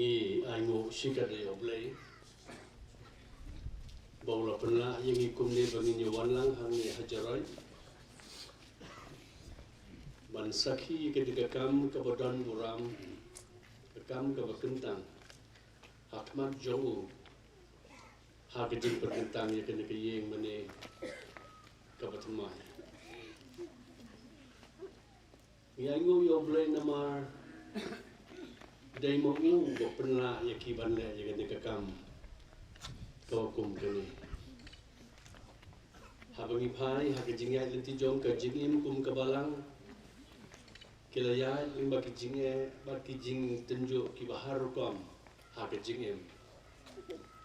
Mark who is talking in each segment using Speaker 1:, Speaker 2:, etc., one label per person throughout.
Speaker 1: ngi aingo sikade oblay bawla penla yang ikumne bangin wanlang hangi hajarai ban sakhi ketika kam kabadan buram kam kabakentang hakmat jongu hakijin perkentang ya kena kayeng mane kabatamai yangu yoblay namar dai mo ngu go penla ya kiban le ya kena kam kawakum kene habangi pai hakijin ya lenti jong ka jingim kum kabalang kilaya limba kijinge bar kijing tenjo ki bahar kom hakijingem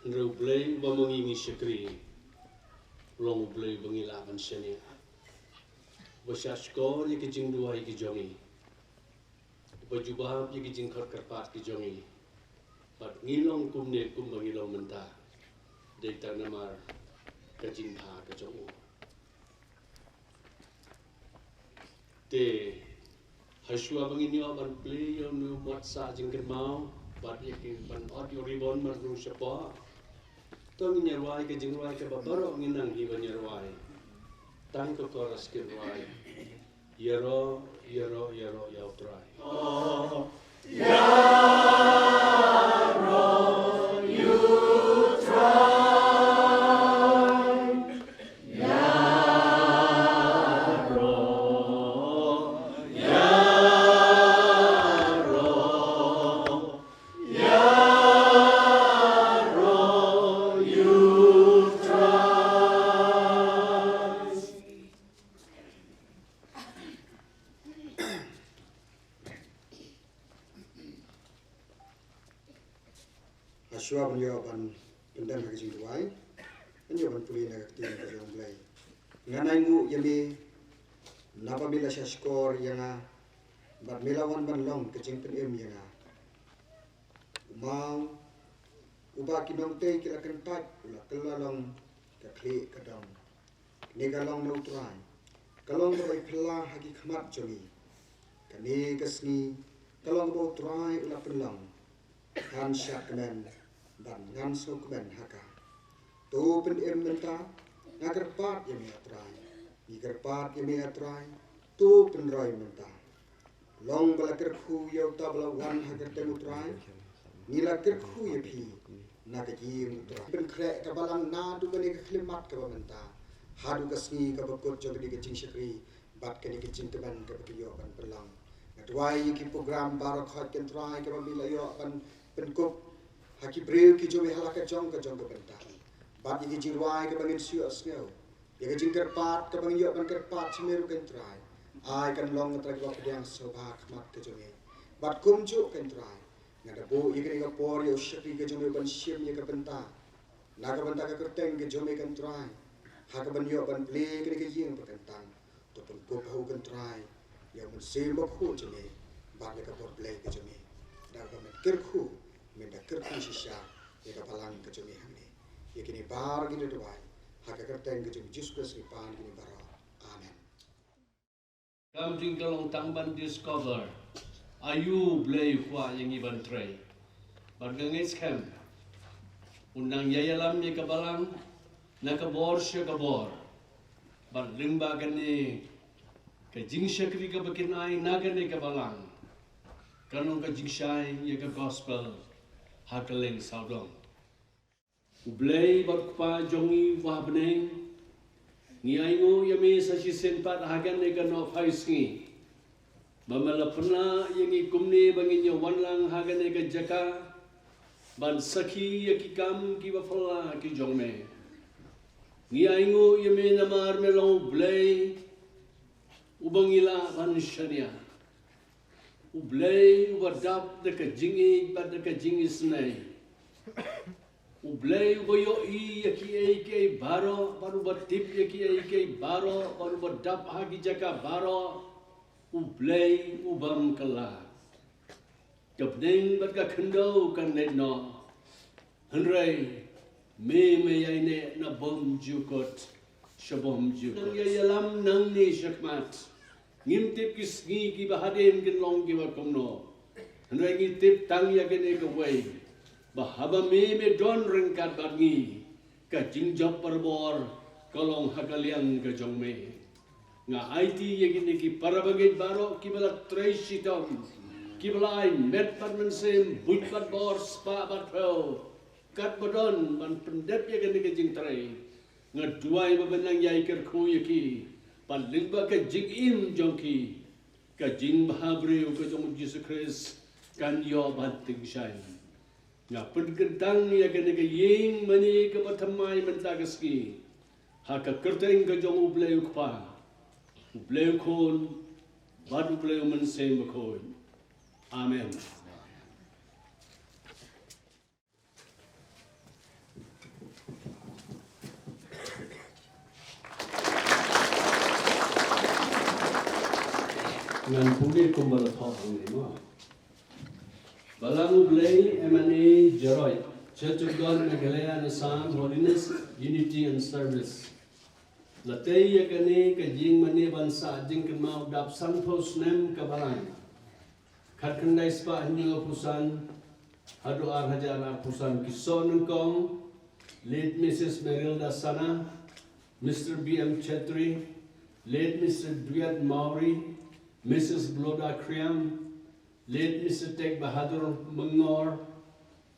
Speaker 1: ndro blay bamangi ngi shakri long blay bangila ban shania Basyashkor ye kijing dua ye kijongi, bajubah ye kijing karpat kijongi, bat ngilong kumne kum bangilong mentah, data namar kijing ha kijongu. Te haswa banginyo ban play yo nu mat sa jingken mau, bat ye kin ban audio ribbon mar nu siapa, tong nyarwai kijing ruai ke babaro nginang hi ban nyarwai. Tangko koras kinwai yero yautrai oh yaro you try yaro you
Speaker 2: Aswa beliau ban pendan hakijing duai, beliau ban pulih nak tim kejong belai. Nganai ngu yami napa bila skor yang bat melawan ban long kejing penem yang mau ubah kinong teh kira kentat ulah kelalong keklik kedong. Ni kalong neutral, kalong berbaik pelah haki kemat jongi. Kani kesni kalong bau try ulah pelang. Kan syak kemen dan nganso kemen haka. Tu penem mentah ngagerpat yang atrai. Ngagerpat yang atrai. Tu penroy mentah. Long balakir khu yau tablawan hagar temutrai. Nila kerkhu ya pi nagaji mutrai. Ben krek kabalang nadu bani keklimat kaba mentah. Hadu kasni kaba kot jog di kecing syakri. Bat kani kecing kemen kaba kiyo ban pelang. Ngadwai ki program barak hat kentrai kaba bila yo ban penkup haki bril ki jomi halaka jong ka bentang bat ki jirwai ka bangin siu asngau ya ka jingker pat ka bangin yo ban kerpat semeru kentrai ai kan long ngatrak wa pedang sobak mat ka jomi bat kumju kentrai ngada bo ikri ka por yo shakri ka jomi ban sim ya ka bentang naga bentang ka kerteng ka jomi kentrai haka ban yo ban ble ka ka ying pa kentang to penkup hau kentrai ya ban sim ba khu jomi bat ka por ble ka jomi daga met kerku menda kerku shisha ya palang ke jomi hamni ya kini bar gini duai haka kerteng ke jomi Jesus ripan gini bara amen.
Speaker 1: Kam tinggalong tangban discover ayu blay kwa yang iban tray bargangis kem undang yayalam ya kabalang nakabor sya kabor bar limba gani ke jing syakri ka bakinai nagane kabalang kanong ka jingshay ya ka gospel hakaling saudong ublay barkpa jongi wahbeneng ngiaingo yami sa sisenpat hagan ne gano faisngi mamalapna yang ikumni bangin wanlang hagan ne ka jaka ban sakhi ya kikam ki wafala ki jongme ngiaingo yami namar melong ublay ubangila ban syariah ublay wadap deka jingi bad deka jingi snai ublay boyo I yaki ai baro baru batip yaki ai baro baru badap hagi jaka baro ublay ubam kala kapdeng bad ka khendo kan letno hanrai me yaine na bom jukot shabom jukot nang yalam nang ni shakmat ngimtip kisngi ki bahaden kin long ki wakomno Hendak tip tang ya kene ke way. Bahaba me don rengkat bangi. Ka jingjap perbor kolong hakalian ke jong me. Nga IT ya kene ki parabagit baro ki bala Tracy Tom. Ki bala ay met padman sem buit pad bor spa bad pel. Kat badon ban pendep ya kene ke jing tray. Nga duai babenang yai kerku ya ki. Pan lingba ke jing im jong ki. Ka jing bahabriu ke jong Jesus Christ. Kan yo banting syai. Nga penkentang ya kene ke ying mani ke patamai mentagaski. Haka kerteng ke jong ubleu kpa. Ubleu kon. Bad ubleu mensem kon. Amen. Ngan puli kumbala thok ni mo. Balang ublei M&A Jeroy, Church of God in Galilea and Assam, Holiness, Unity and Service. Latay yakani ka jing mani bansa jing kemau dap sang pos nem kabalang. Khatkandai spa hinyo pusan, hadu hajar pusan kison kong, late Mrs. Merilda Sana, Mr. B.M. Chetri, late Mr. Duyat Mauri, Mrs. Bloda Kriam, late Mr. Tek Bahadur Mangor,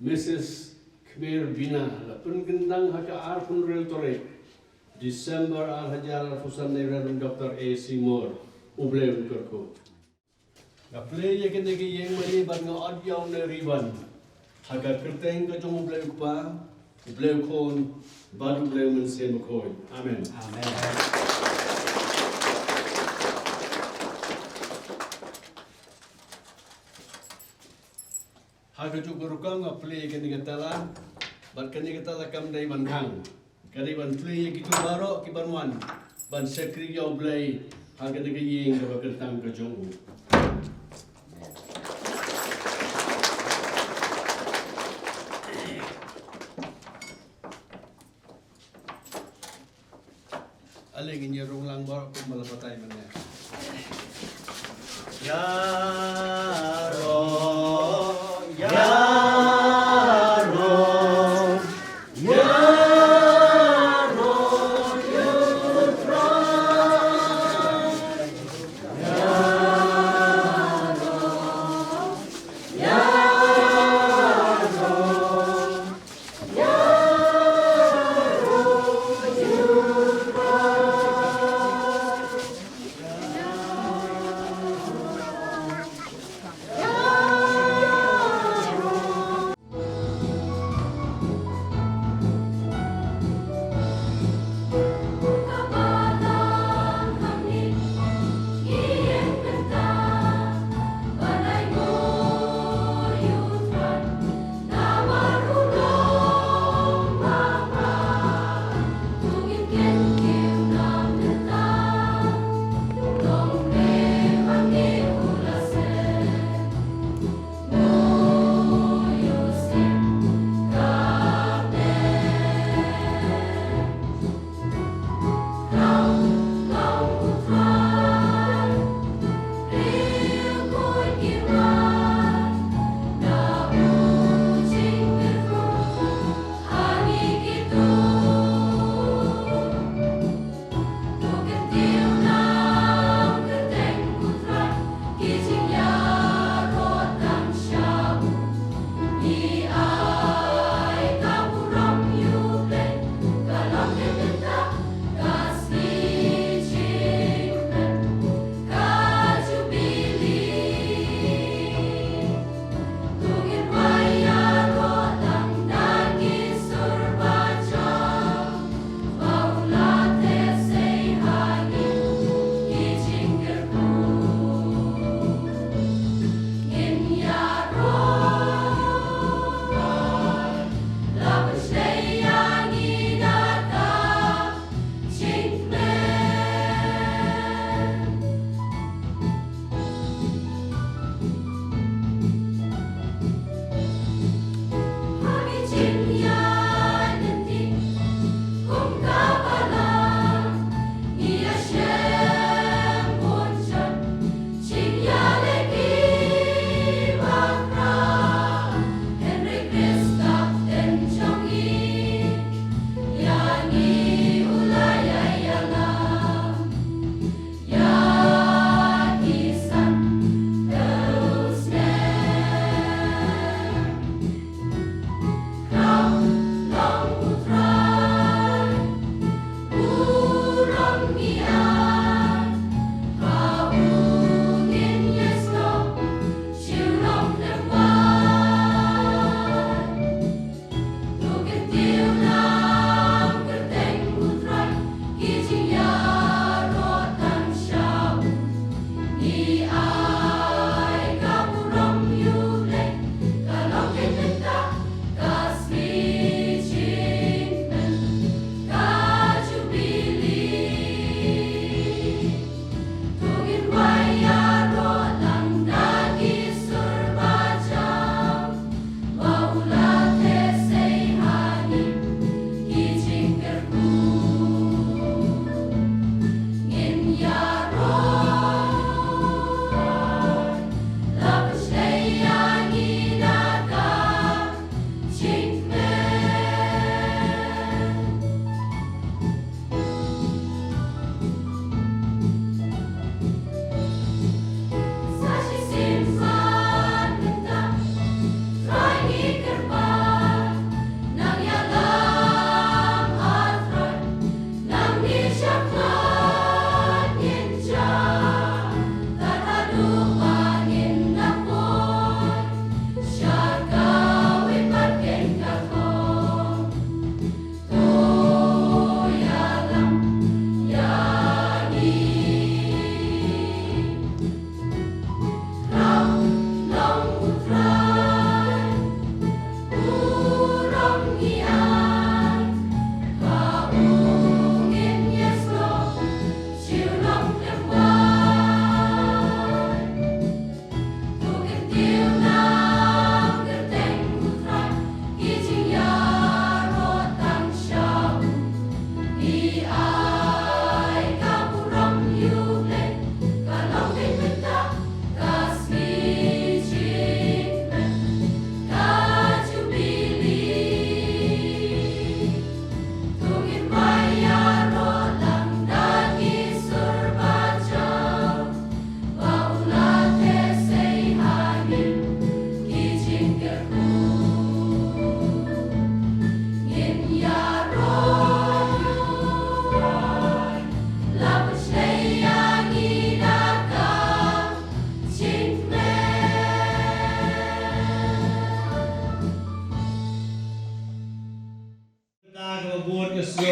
Speaker 1: Mrs. Khmer Bina, lapun gendang haka arpun rel tore, December hajar pusan Reverend Dr. A. Seymour, ubleu kerko. Kaple ye kene ke yeng mani ban ngo adyaw ne riban. Haka kerteng ke jong ubleu pa, ubleu kon, ban ubleu mense makoy. Amen.
Speaker 3: Amen.
Speaker 1: Haka juga rukang kaple kene ke tala, ban kene ke tala kam dai ban kang. Kali ban ple gitu baro ki ban wan, ban sekri yaw blai, haka ne ke yeng ke kertang ke jong. Aling inyo rong lang baro kung malapatay man na.
Speaker 3: Yaro,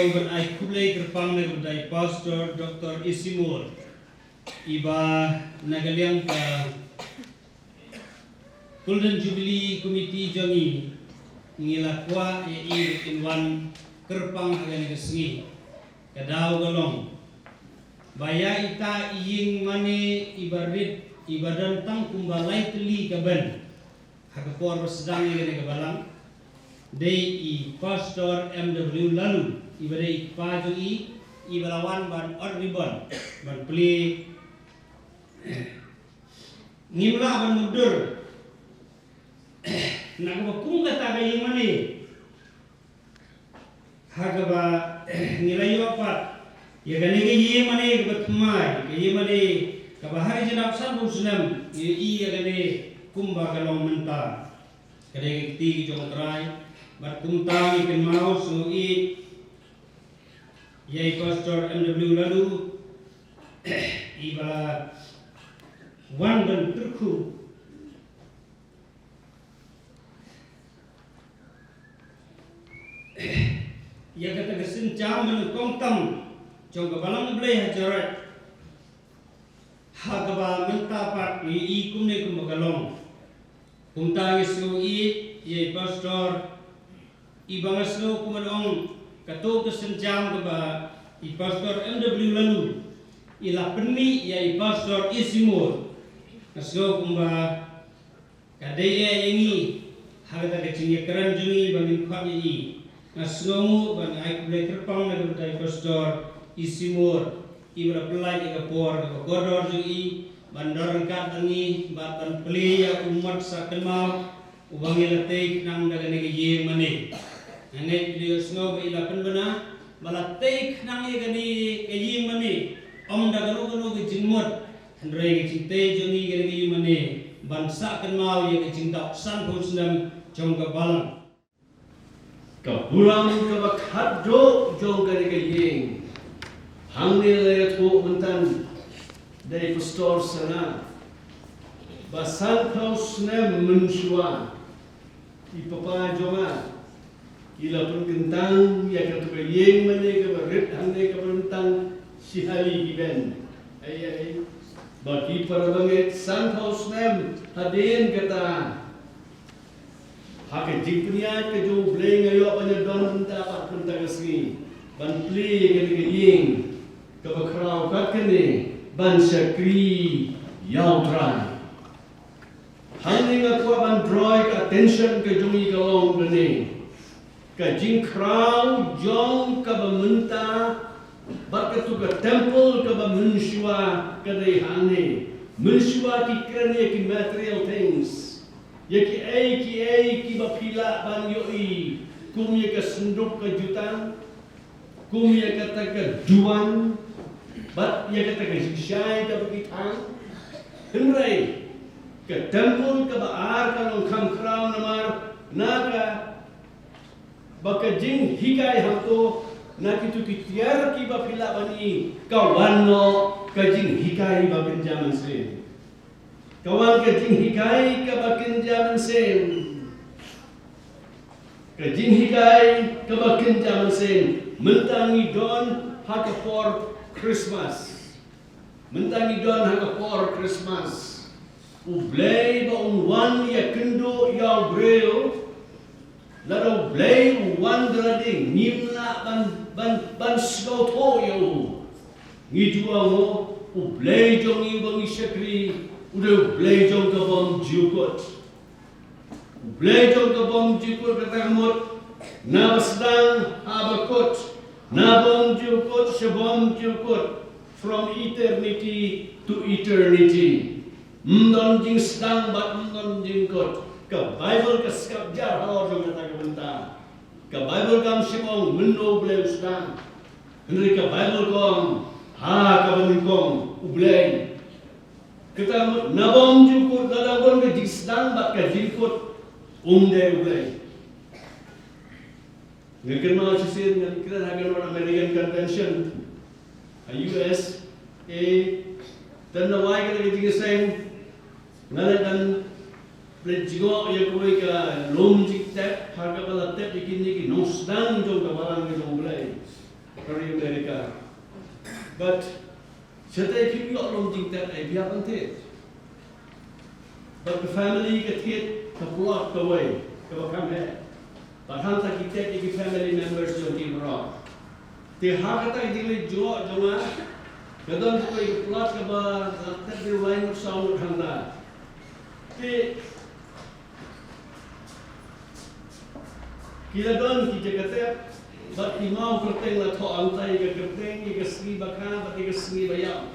Speaker 3: iban ay kulay kerpang na gudai Pastor Dr. Isimur iba nagaliang ka Golden Jubilee Committee jangi ngilakwa inwan kerpang hagan kesengi kadau galong baya ita iying mane ibarit ibadan tang kumbalai teli kaban hakapor bersedang ngene kabalang Dei i Pastor MW lalu ibadai paju ibalawan ban ribbon ban peli ngimla ban mudur nak bakung kata kaya mani hagaba nilayo apa ya gani kaya mani kebatmai kaya mani kabahari jenab sabu senam ya gani kumba kalong mentah kadai kiti jong terai berkumpang ikan mau sui yai Pastor MW lalu ibala wan dan terku ia kata kesencam menukong tam jong kebalang belai hajarat hagaba mentapat i kumne kumbagalong kumtang sui yai Pastor ibangasno kumanong kato kesenjam keba i Pastor MW lalu ila penmi ya i Pastor Isimur kasno kumba kadaya yangi hagata kecingnya keran jungi bangin khap yi kasno ban ai kulai terpang na keba Pastor Isimur ibra pelai ke por ke godor jungi bandar kat tangi batan peli ya umat sakemau ubangi latei nang daga nege ye mane Ngai dia snow ilapan bena balatek nang ye gani ye mane om daga no ke jingmot handrai ke cinte jongi gani ye mane bansa kan mau ye ke cinta san husnam jong ka balang
Speaker 1: ka bulang ka bakhaddo jong gani ke yeng hangne le ko mentan dari pastor sana basan husnam mensuan ipapa jonga Ila pun kentang ya kata yang mana ke berit ane ke berentang si hari giben. Ayai bagi para bangit Sun House nem hadin kata hak jipnya ke jo bleng ayo banyak don minta pak minta kesini ban play ke ying ke bakrau kat kene ban sakri yau try. Hanging aku ban draw attention ke jongi kalong bene. Ka jing krau jong ka bamunta bat tu ka temple ka bamunshua ka dei hane munshua ki krane ki material things ye ki bapila ban yoi kum ye ka sunduk ka jutan kum ye ka ta ka duan bat ye ka ta ka shai ka bakitang himrai ka temple ka baar ka long kham krau namar naka baka jing higai hamto na kitu kitiar ki ba pila bani kawan no ka jing higai ba kenjaman sen kawan ka jing higai ka ba kenjaman sen ka jing higai ka ba kenjaman sen mentangi don haka for Christmas mentangi don haka for Christmas ublay ba unwan ya kendo ya breo Lalu blay wandra ding nimna ban snow toyo ngidua mo blay jong ibang isyakri udah blay jong kabam jukot blay jong kabam jukot katamot nabasdang abakot nabam jukot shabam jukot from eternity to eternity mdon jing sedang bat mdon jing kot ka Bible ka skabjar halo jong kata kebenta ka Bible kam simong mendo blay usdang henry ka Bible kom ha ka bamin kom ublay kita nabom jukut ladang ka jisdang bat ka jikut umde ublay ngaken ma sisin ngaken hagan American Convention US dan nawai ka jigiseng ngaladan Jigo ya koi ka lom jikte harga bala tep ikin ni ki nosdang jong ka barang ke jong blai dari Amerika. But setelah kita orang tinggal biar penting. But the family ketit keluar kawai kebakam hai. Bahkan tak kita iki family members yang timur. Tiha kata ini jo joma. Kadang tu ikut keluar kebar tak berlain bersama handa. Kita don kita kata bat imam kerteng la tho antai ke kerteng ke sri bakhan bat ke sri bayam.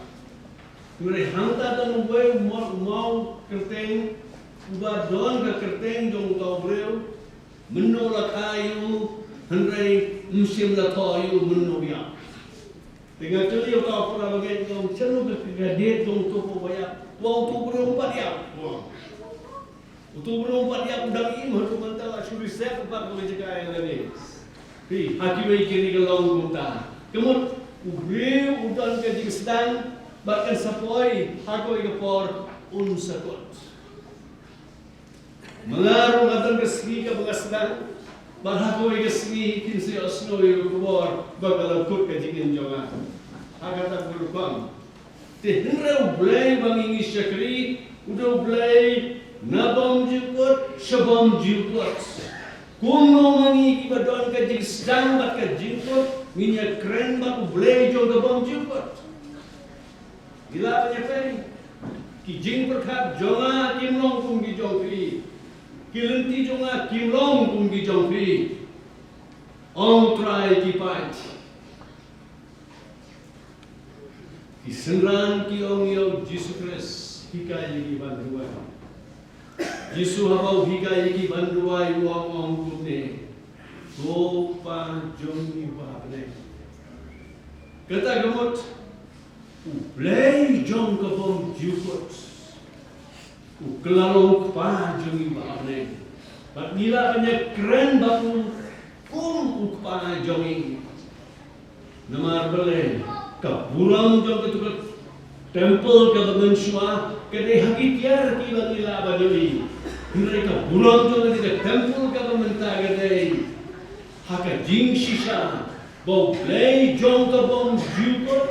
Speaker 1: Mereka hantar dan ubai mau kerteng uba don ke kerteng jong tau breu menolak kayu henrai musim la tho ayu menobia. Dengan celi kau pula bagai jong celu ke gadet jong topo bayam. Wang tu breu empat dia. Untuk berlompat dia udang ini harus mentala suri set empat boleh jaga yang lain. Pi hakibai kini kelong kunta. Kemudian ubreu udang ke sedang bahkan sapoi hakoi ke por unsakot. Mengaruh ngatan ke segi ke sedang bahakoi ke segi kinsi osnoi ke por bakal kut ke jikin jonga. Hakata berukam. Tehenreu blai bangingi syakri udah blai nabam jukut, shabam jukut. Kuno mangi kiba don ka jing sedang bat ka jingkut, minya keren bat ublay jong nabam jukut. Gila banyak kali. Ki jing perkat jonga kimlong kum ki jong pri. Ki lenti jonga kimlong kum ki jong pri. Ong try ki pait. Ki senran ki ong yo Jesus Christ hikai ki banduan. Yesus habau higa yaki banduai uang kune, topa jongi bahne. Kata gemut, ublay jong kabom jukut, uklalong pa jongi bahne. Bat nila kanya keren baku ukpa jongi. Namar bele kaburang jong ketukut temple kabangan shua kene hakitiar ki banila badoli. Mereka bulan tu nanti ke temple government agak haka jing shisha bau play jong ka bom jukot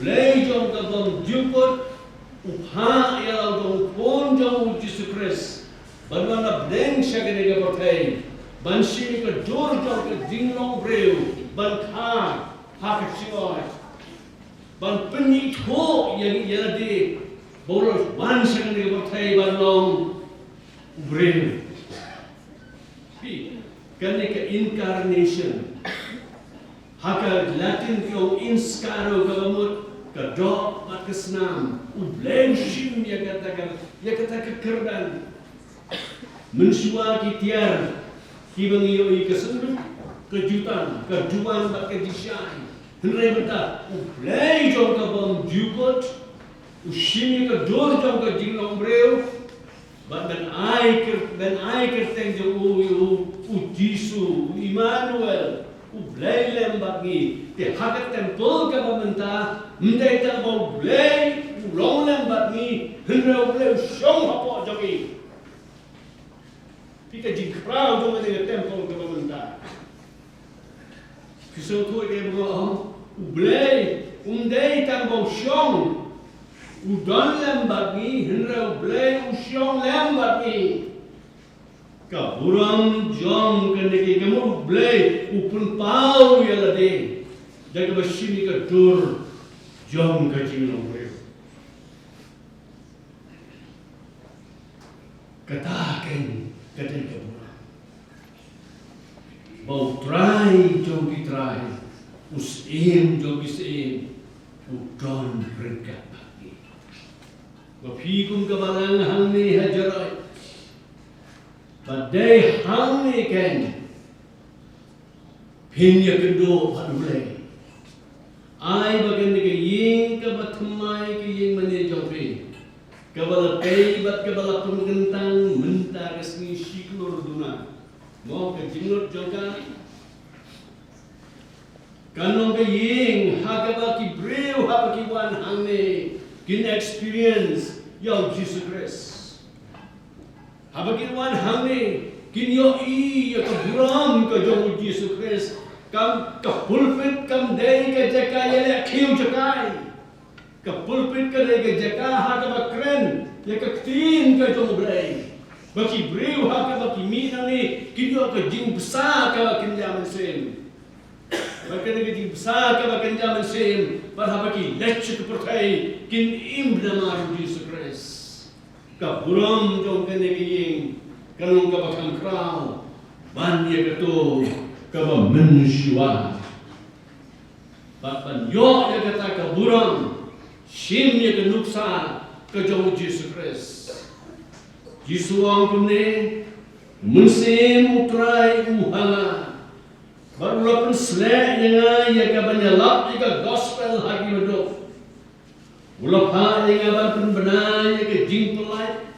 Speaker 1: play jong ka bom jukot ha ya dong pon jong Jesus Christ banana bleng shagene ke botai banshi ke jor jong ke jinglong breu ban kha haka chioi ban penyi tho yang yadi boros wan sang ni botai balong brain pi kane ke incarnation haka latin kyo inskaro kabamut ka dok mat kesnam ubleng shim ya kata kerdan mensua kitiar kibangiyo i kesendu kejutan kejuan bat kejisai henry beta ubleng jong kabam jukot ushimi ka dor jong ka jinglong breu ban ai kerteng jo u Jisu Immanuel u blailem bagi te hakat temple ka bamenta mendai ta bo blai u longlem bagi henreu bleu shong hapo jogi pika jing krau jo mene temple ka bamenta kiso tu ke bo u blai umdai ta bo shong udon lembagi henreu blai usyong lembagi kaburang jom kendeki kamu blai upun pau ya lade jaga basini ka dur jom ka jinglong breu kataken kaburang bau try jom ki try usim jom bisim udon berkat Wafikum kabalang hangni hajarai. Badai hangni ken. Pinya kendo padulai. Ai bagan ke ying kabatumai ke ying mane jompi. Kabala pei bat kabala pengentang menta kesni shiklur duna. Mau ke jingut jongka. Kanong ke ying hakaba ki breu hapa ki wan hangni. Kin experience yang Jesus Christ. Habakin wan hangni kin yo i ya keburam ke jong Jesus Christ. Kam ke pulpit kam dei ke jaka yele khiu jakai. Ke pulpit ke dei ke jaka ha ke bakren ye ke tin ke jong blai. Baki briu ha ke baki mina ni kinyo ke jing besar ke bakin jaman sem. Baki ke jing besar ke bakin jaman sem. Par ha baki lech ke pertai kin im nama Jesus Christ. Ka buram jong ke ne ying kanong ka bakam krau ban ye ke tu kaba manusia. Bapan yo ya kata ke buram, sim ya ke nuksa ke jauh Jesus Christ. Yesus ang kumne, musim utrai uhanga. Baru lapan selek yang ya ke banyalap ya ke gospel hagi medok. Ulap ha yang aban benar ya ke jing pelai.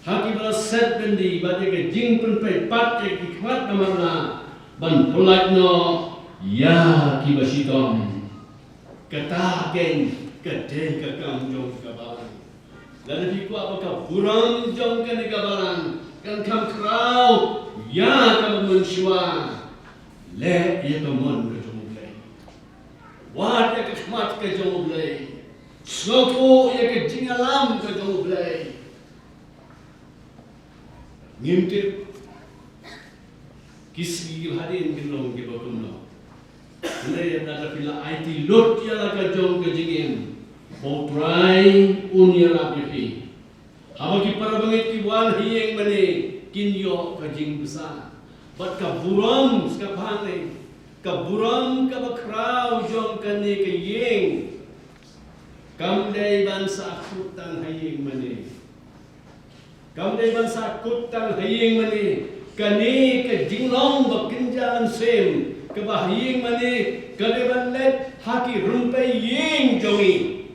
Speaker 1: Hagi bala set bendi, bade ke jing penpai pat ya ke kuat namanya. Ban pelat no ya ki basitom kata ken kede ke kamjong kabalan lalu diku apakah buram jong ke kabalan kan kam krau ya kam manusia le ya kamon ke jomblai wat ya ke khmat ke jomblai snoto ya ke jingalam ke jomblai ngimtir Kisgi harin kilong ke bakuno. Mulai ada pila IT lot ya la ka jong ke jingin. Potrai unya la pipi. Haba ki para bangit ki wan hieng mane kinyo ka jing besar. Bat ka buram ska phane. Ka buram ka bakrau jong ka ne ke yeng. Kam dai ban sa kutang hieng mane. Kam dai ban sa kutang hieng mane. Kani ke jinglong bakinjalan sem ke bahiyeng mane kaleban let haki rumpai yeng jongi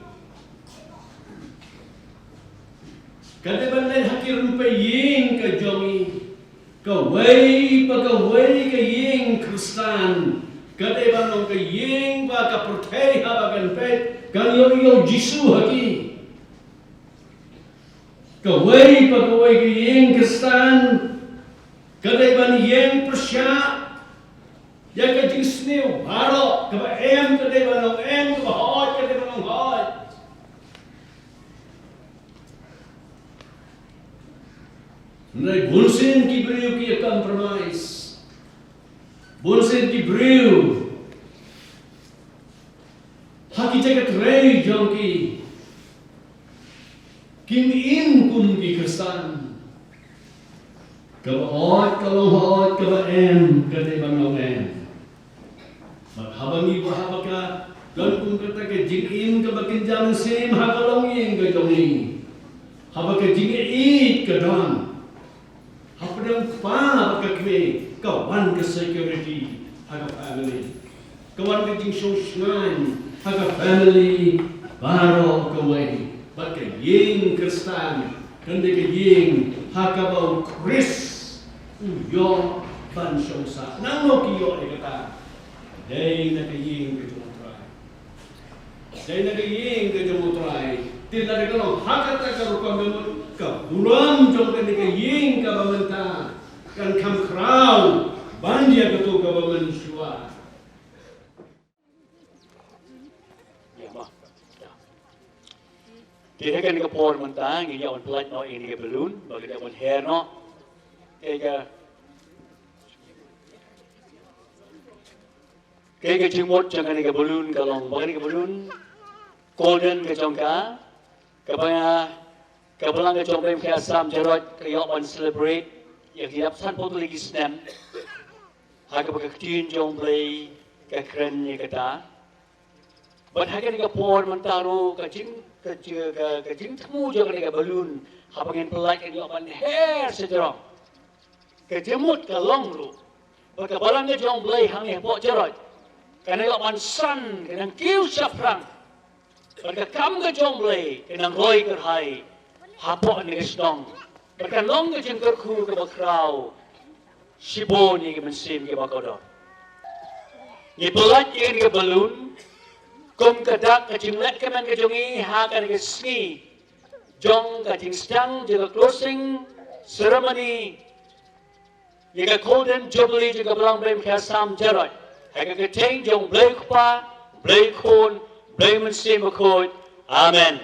Speaker 1: kaleban let haki rumpai yeng ke jongi kawai ke yeng Kristan kaleban long ke yeng ba ka pertai ha bagan pet kan yo Jisu haki kawai ke yeng Kristan kadai ban yang persya ya ke jing sniu baro ke ba em kadai ban long em ke ba hot kadai ban long hot nai bunsin ki beriu ki compromise bunsin ki beriu haki jagat rei jongki kim in kum ki Kristan Kaba hot, kaba em, kata bang long em. Maghabangi bahabaka, gan kung kata ke jingin kaba kinjang sim hagalong yeng ke jongi. Habaka jingit ke don. Hapadang pa baka kwe, kawan ke security, haga family. Kawan ke jing sosngan, haga family, baro kawai. Baka yeng Kristan, kande ke yeng, hakabau Chris. Uyo ban syosa nang no kiyo ni kata dai na kaying ke jomutrai dai na kaying ke jomutrai tila de kalong hakata ka rukam demut ka buram jong ke kaying ka bamenta kan kam krau bandia ke tu ka bamansua ya ma dia kan ke por mentang ini on plate no ini ke balloon bagi dia on hair no Kaya jimot jangan ni balloon kalong, bagai ni balloon golden ke jongka, kapaya kapalang ke jongka kaya sam jarot kaya on celebrate yang hidup san pun lagi snap, haka pagkakitin jongplay kakren ni kata, but haka ni kapor mantaro kajing temu jangan ni balloon, hapangin pelak ni on hair sejarah. Kejemut ke long ru, berkebalan ke jong blay hang yang pok jarot, kerana lawan san kenang kiu syafrang, berkekam ke jong blay kenang roy kerhai, hapok ni kesdong, berkenong ke jeng kerku ke bakrau, sibo ni ke mensim ke bakodok. Ni pelat yang ke balloon, kum kedak ke jeng let keman ke jongi hakan ke ski, jong ke jeng sedang jaga closing ceremony. Jika golden jubilee juga belang bem kaya sam jarot,
Speaker 4: Ek het ting jong bly kwa, bly kon, bly men stem akkoord. Amen.